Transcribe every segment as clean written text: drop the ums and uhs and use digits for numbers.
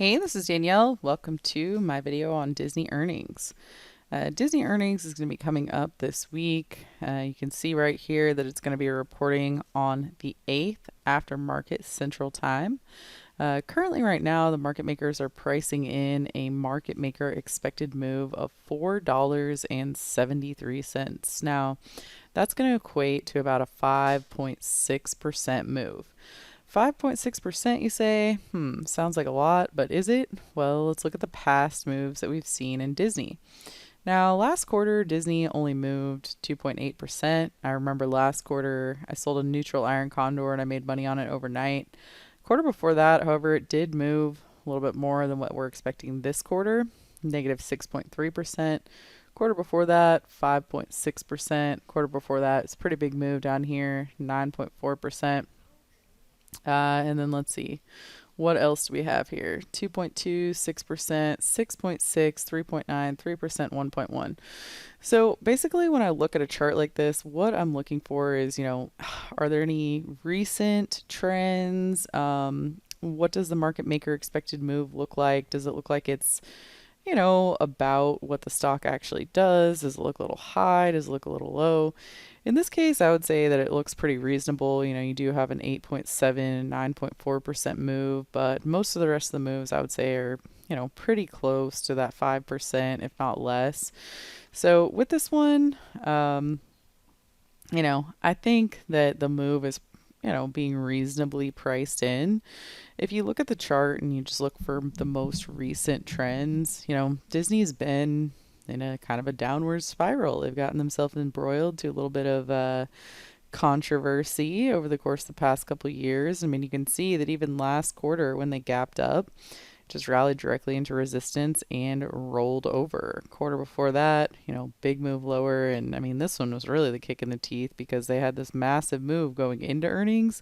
Hey, this is Danielle. Welcome to my video on Disney earnings. Disney earnings is going to be coming up this week. You can see right here that it's going to be reporting on the 8th after market central time. Currently right now, the market makers are pricing in a market maker expected move of $4.73. Now, that's going to equate to about a 5.6% move. 5.6%, you say? Sounds like a lot, but is it? Well, let's look at the past moves that we've seen in Disney. Now, last quarter, Disney only moved 2.8%. I remember last quarter, I sold a neutral iron condor and I made money on it overnight. Quarter before that, however, it did move a little bit more than what we're expecting this quarter, negative 6.3%. Quarter before that, 5.6%. Quarter before that, it's a pretty big move down here, 9.4%. And then let's see. What else do we have here? 2.2, 6%, 6.6, 3.9, 3%, 1.1. So basically, when I look at a chart like this, what I'm looking for is, are there any recent trends? What does the market maker expected move look like? Does it look like it's about what the stock actually does? Does it look a little high? Does it look a little low? In this case, I would say that it looks pretty reasonable. You do have an 8.7, 9.4% move, but most of the rest of the moves I would say are, pretty close to that 5%, if not less. So with this one, I think that the move is being reasonably priced in. If you look at the chart and you just look for the most recent trends, Disney's been in a kind of a downward spiral. They've gotten themselves embroiled to a little bit of controversy over the course of the past couple of years. I mean, you can see that even last quarter when they gapped up, just rallied directly into resistance and rolled over. Quarter before that, big move lower. And I mean, this one was really the kick in the teeth because they had this massive move going into earnings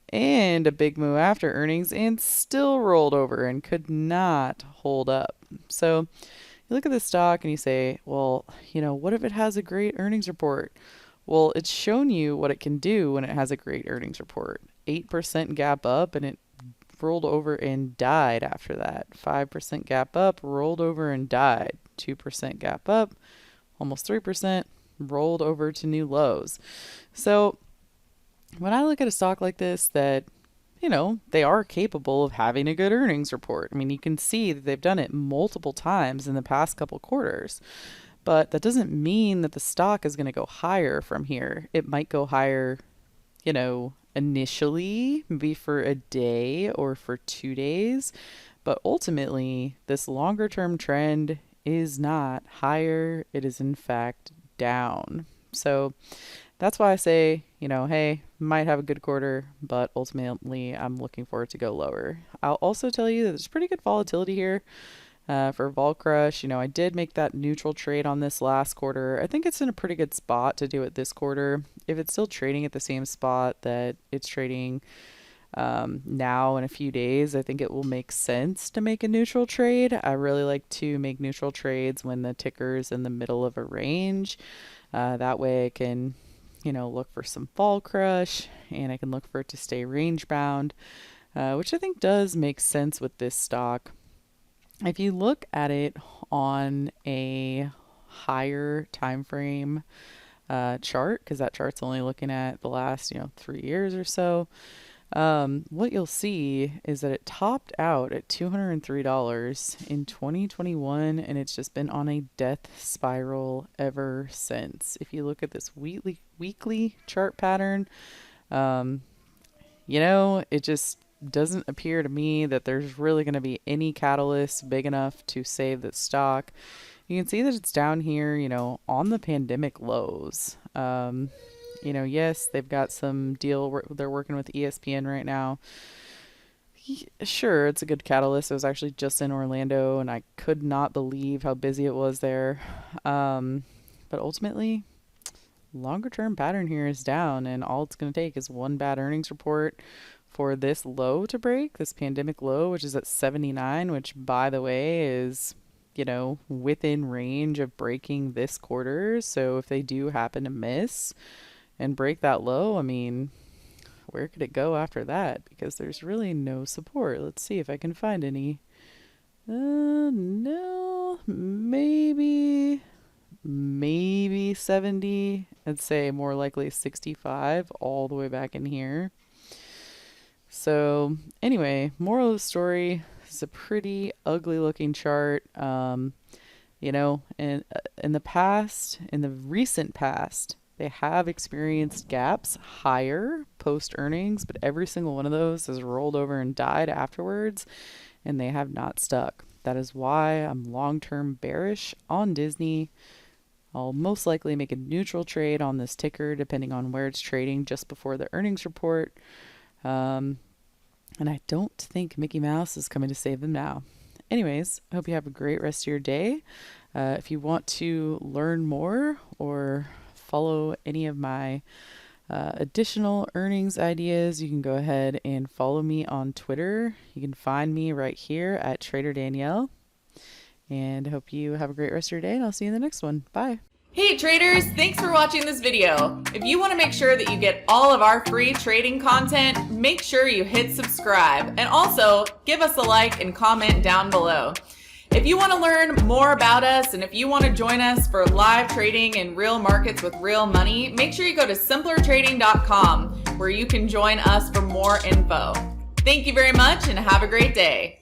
and a big move after earnings and still rolled over and could not hold up. So you look at the stock and you say, well, what if it has a great earnings report? Well, it's shown you what it can do when it has a great earnings report. 8% gap up and it rolled over and died after that. 5% gap up, rolled over and died. 2% gap up, almost 3%, rolled over to new lows. So when I look at a stock like this that, they are capable of having a good earnings report. I mean, you can see that they've done it multiple times in the past couple quarters. But that doesn't mean that the stock is going to go higher from here. It might go higher, initially, maybe for a day or for 2 days. But ultimately, this longer term trend is not higher. It is, in fact, down. So that's why I say, hey, might have a good quarter, but ultimately I'm looking for it to go lower. I'll also tell you that there's pretty good volatility here. For Vol Crush, I did make that neutral trade on this last quarter. I think it's in a pretty good spot to do it this quarter. If it's still trading at the same spot that it's trading now in a few days, I think it will make sense to make a neutral trade. I really like to make neutral trades when the ticker's in the middle of a range. That way I can, look for some Vol Crush and I can look for it to stay range bound, which I think does make sense with this stock. If you look at it on a higher time frame chart, because that chart's only looking at the last 3 years or so, what you'll see is that it topped out at $203 in 2021, and it's just been on a death spiral ever since. If you look at this weekly chart pattern, it just doesn't appear to me that there's really going to be any catalyst big enough to save the stock. You can see that it's down here, on the pandemic lows. Yes, they've got some deal they're working with ESPN right now. Sure, it's a good catalyst. I was actually just in Orlando and I could not believe how busy it was there. But ultimately, longer term pattern here is down, and all it's going to take is one bad earnings report for this low to break, this pandemic low, which is at 79, which, by the way, is, within range of breaking this quarter. So if they do happen to miss and break that low, I mean, where could it go after that? Because there's really no support. Let's see if I can find any No, maybe 70. I'd say more likely 65 all the way back in here. So anyway, moral of the story is a pretty ugly looking chart. In the past, in the recent past, they have experienced gaps higher post earnings, but every single one of those has rolled over and died afterwards, and they have not stuck. That is why I'm long term bearish on Disney. I'll most likely make a neutral trade on this ticker depending on where it's trading just before the earnings report. And I don't think Mickey Mouse is coming to save them now. Anyways, I hope you have a great rest of your day. If you want to learn more or follow any of my additional earnings ideas, you can go ahead and follow me on Twitter. You can find me right here at Trader Danielle. And I hope you have a great rest of your day, and I'll see you in the next one. Bye. Hey traders, thanks for watching this video. If you want to make sure that you get all of our free trading content, make sure you hit subscribe and also give us a like and comment down below. If you want to learn more about us and if you want to join us for live trading in real markets with real money, make sure you go to simplertrading.com where you can join us for more info. Thank you very much and have a great day.